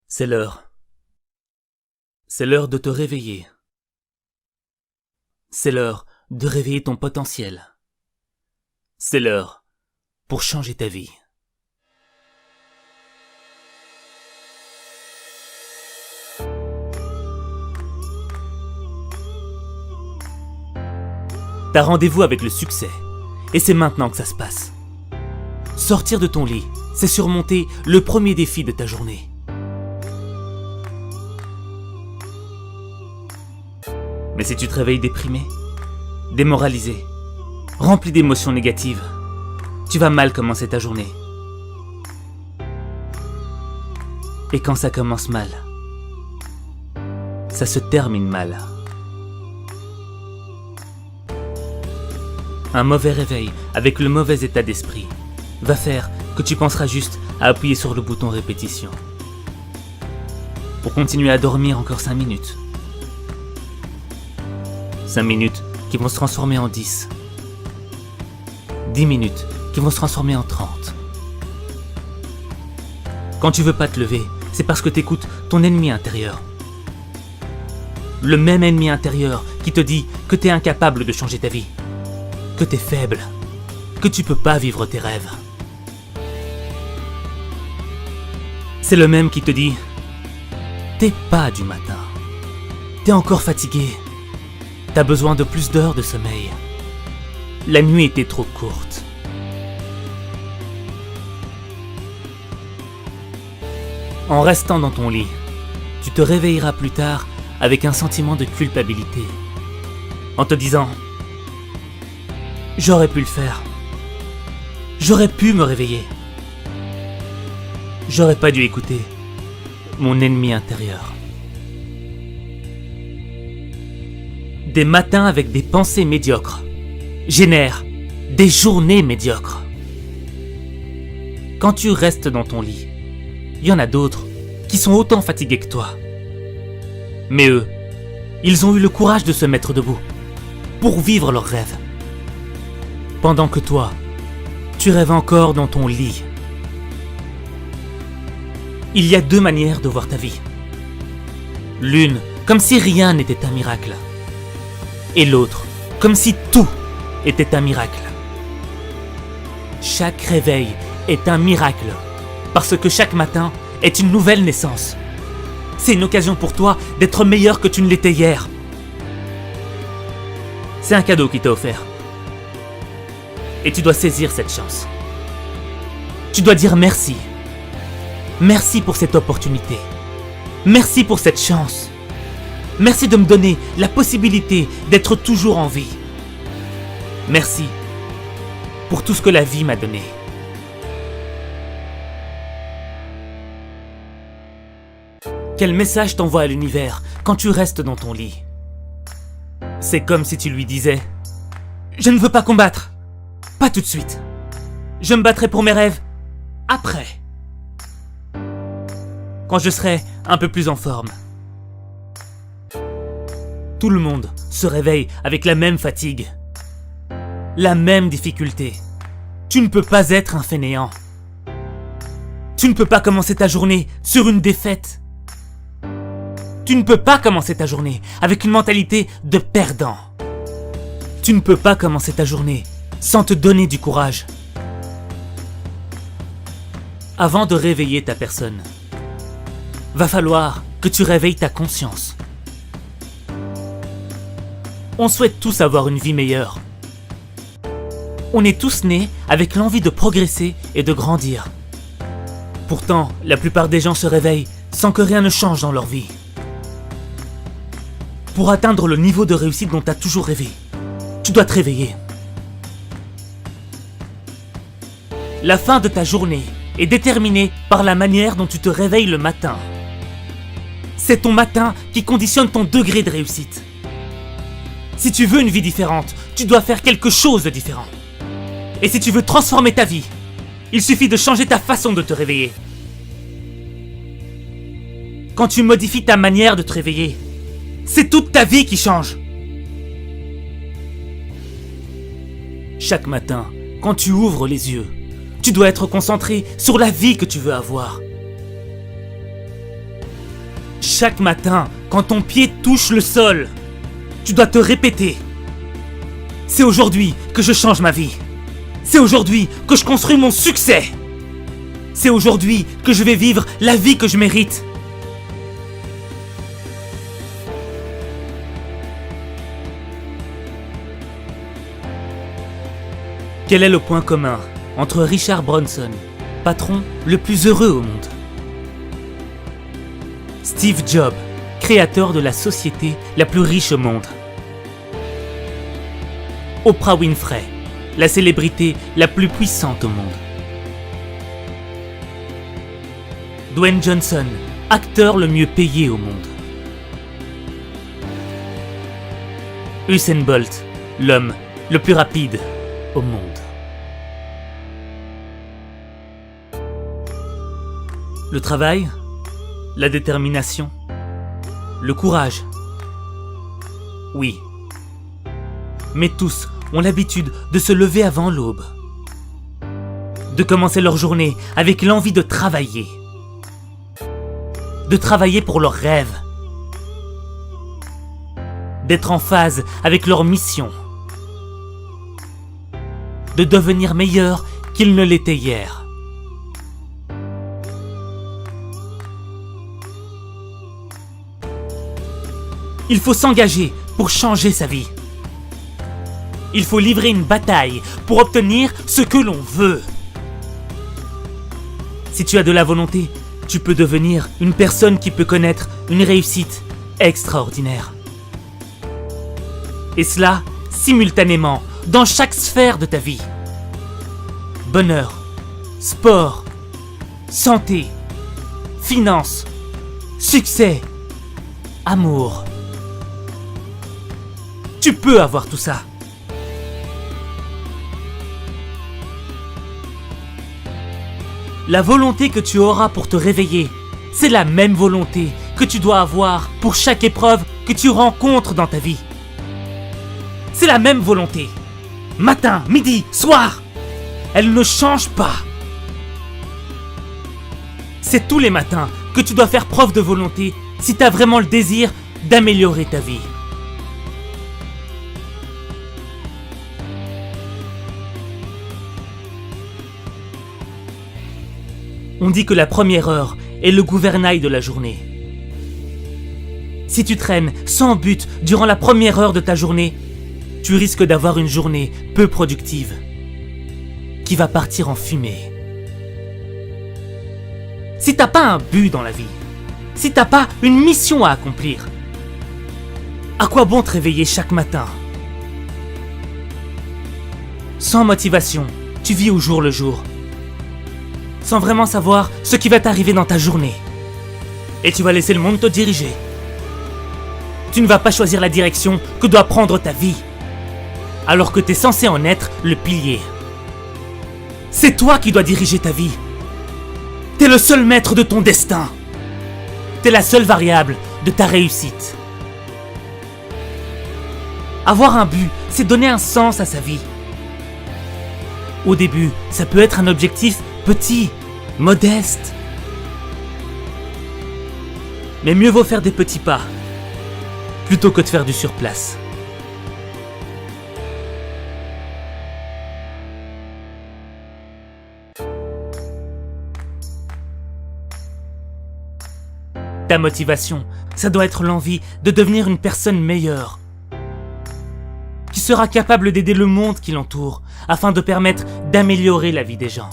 C'est l'heure. C'est l'heure de te réveiller. C'est l'heure de réveiller ton potentiel. C'est l'heure pour changer ta vie. T'as rendez-vous avec le succès, et c'est maintenant que ça se passe. Sortir de ton lit, c'est surmonter le premier défi de ta journée. Mais si tu te réveilles déprimé, démoralisé, rempli d'émotions négatives, tu vas mal commencer ta journée. Et quand ça commence mal, ça se termine mal. Un mauvais réveil avec le mauvais état d'esprit va faire que tu penseras juste à appuyer sur le bouton répétition pour continuer à dormir encore 5 minutes. 5 minutes qui vont se transformer en 10. 10 minutes qui vont se transformer en 30. Quand tu veux pas te lever, c'est parce que t'écoutes ton ennemi intérieur. Le même ennemi intérieur qui te dit que t'es incapable de changer ta vie, que t'es faible, que tu peux pas vivre tes rêves. C'est le même qui te dit « T'es pas du matin, t'es encore fatigué, t'as besoin de plus d'heures de sommeil, la nuit était trop courte. » En restant dans ton lit, tu te réveilleras plus tard avec un sentiment de culpabilité, en te disant « J'aurais pu le faire. J'aurais pu me réveiller. J'aurais pas dû écouter mon ennemi intérieur. » Des matins avec des pensées médiocres génèrent des journées médiocres. Quand tu restes dans ton lit, il y en a d'autres qui sont autant fatigués que toi. Mais eux, ils ont eu le courage de se mettre debout pour vivre leurs rêves. Pendant que toi, tu rêves encore dans ton lit. Il y a 2 manières de voir ta vie. L'une, comme si rien n'était un miracle. Et l'autre, comme si tout était un miracle. Chaque réveil est un miracle, parce que chaque matin est une nouvelle naissance. C'est une occasion pour toi d'être meilleur que tu ne l'étais hier. C'est un cadeau qui t'a offert. Et tu dois saisir cette chance. Tu dois dire merci. Merci pour cette opportunité. Merci pour cette chance. Merci de me donner la possibilité d'être toujours en vie. Merci pour tout ce que la vie m'a donné. Quel message t'envoie à l'univers quand tu restes dans ton lit? C'est comme si tu lui disais « Je ne veux pas combattre. Pas tout de suite. Je me battrai pour mes rêves après. Quand je serai un peu plus en forme. » Tout le monde se réveille avec la même fatigue, la même difficulté. Tu ne peux pas être un fainéant. Tu ne peux pas commencer ta journée sur une défaite. Tu ne peux pas commencer ta journée avec une mentalité de perdant. Tu ne peux pas commencer ta journée sans te donner du courage. Avant de réveiller ta personne, va falloir que tu réveilles ta conscience. On souhaite tous avoir une vie meilleure. On est tous nés avec l'envie de progresser et de grandir. Pourtant, la plupart des gens se réveillent sans que rien ne change dans leur vie. Pour atteindre le niveau de réussite dont tu as toujours rêvé, tu dois te réveiller. La fin de ta journée est déterminée par la manière dont tu te réveilles le matin. C'est ton matin qui conditionne ton degré de réussite. Si tu veux une vie différente, tu dois faire quelque chose de différent. Et si tu veux transformer ta vie, il suffit de changer ta façon de te réveiller. Quand tu modifies ta manière de te réveiller, c'est toute ta vie qui change. Chaque matin, quand tu ouvres les yeux, tu dois être concentré sur la vie que tu veux avoir. Chaque matin, quand ton pied touche le sol, tu dois te répéter. C'est aujourd'hui que je change ma vie. C'est aujourd'hui que je construis mon succès. C'est aujourd'hui que je vais vivre la vie que je mérite. Quel est le point commun entre Richard Branson, patron le plus heureux au monde, Steve Jobs, créateur de la société la plus riche au monde, Oprah Winfrey, la célébrité la plus puissante au monde, Dwayne Johnson, acteur le mieux payé au monde, Usain Bolt, l'homme le plus rapide au monde. Le travail, la détermination, le courage. Oui. Mais tous ont l'habitude de se lever avant l'aube, de commencer leur journée avec l'envie de travailler pour leurs rêves, d'être en phase avec leur mission, de devenir meilleurs qu'ils ne l'étaient hier. Il faut s'engager pour changer sa vie. Il faut livrer une bataille pour obtenir ce que l'on veut. Si tu as de la volonté, tu peux devenir une personne qui peut connaître une réussite extraordinaire. Et cela, simultanément, dans chaque sphère de ta vie. Bonheur, sport, santé, finances, succès, amour. Tu peux avoir tout ça. La volonté que tu auras pour te réveiller, c'est la même volonté que tu dois avoir pour chaque épreuve que tu rencontres dans ta vie. C'est la même volonté. Matin, midi, soir. Elle ne change pas. C'est tous les matins que tu dois faire preuve de volonté si tu as vraiment le désir d'améliorer ta vie. On dit que la première heure est le gouvernail de la journée. Si tu traînes sans but durant la première heure de ta journée, tu risques d'avoir une journée peu productive, qui va partir en fumée. Si t'as pas un but dans la vie, si t'as pas une mission à accomplir, à quoi bon te réveiller chaque matin? Sans motivation, tu vis au jour le jour, sans vraiment savoir ce qui va t'arriver dans ta journée. Et tu vas laisser le monde te diriger. Tu ne vas pas choisir la direction que doit prendre ta vie, alors que tu es censé en être le pilier. C'est toi qui dois diriger ta vie. T'es le seul maître de ton destin. T'es la seule variable de ta réussite. Avoir un but, c'est donner un sens à sa vie. Au début, ça peut être un objectif petit, modeste. Mais mieux vaut faire des petits pas, plutôt que de faire du surplace. Ta motivation, ça doit être l'envie de devenir une personne meilleure, qui sera capable d'aider le monde qui l'entoure, afin de permettre d'améliorer la vie des gens.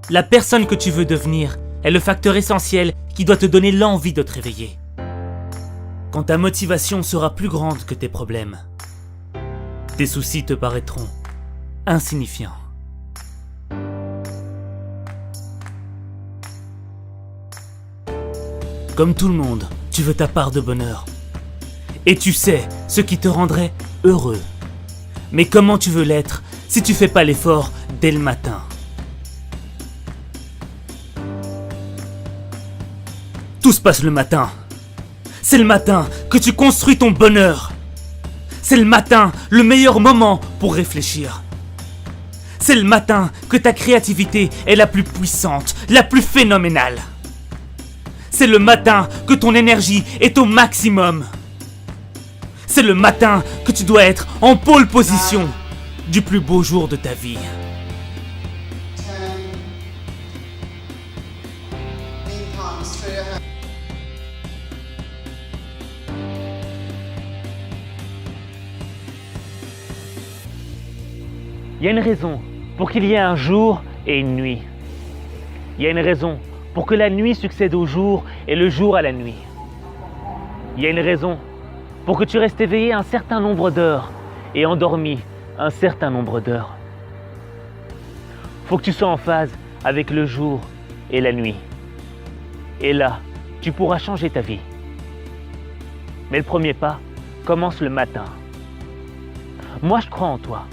La personne que tu veux devenir est le facteur essentiel qui doit te donner l'envie de te réveiller. Quand ta motivation sera plus grande que tes problèmes, tes soucis te paraîtront insignifiants. Comme tout le monde, tu veux ta part de bonheur. Et tu sais ce qui te rendrait heureux. Mais comment tu veux l'être si tu fais pas l'effort dès le matin? Tout se passe le matin. C'est le matin que tu construis ton bonheur. C'est le matin le meilleur moment pour réfléchir. C'est le matin que ta créativité est la plus puissante, la plus phénoménale. C'est le matin que ton énergie est au maximum. C'est le matin que tu dois être en pole position du plus beau jour de ta vie. 10. Lean palms straight ahead. Il y a une raison pour qu'il y ait un jour et une nuit. Il y a une raison pour que la nuit succède au jour et le jour à la nuit. Il y a une raison pour que tu restes éveillé un certain nombre d'heures et endormi un certain nombre d'heures. Faut que tu sois en phase avec le jour et la nuit. Et là, tu pourras changer ta vie. Mais le premier pas commence le matin. Moi, je crois en toi.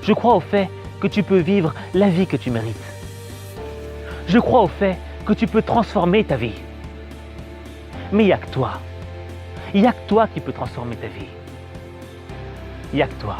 Je crois au fait que tu peux vivre la vie que tu mérites. Je crois au fait que tu peux transformer ta vie. Mais il n'y a que toi. Il n'y a que toi qui peux transformer ta vie. Il n'y a que toi.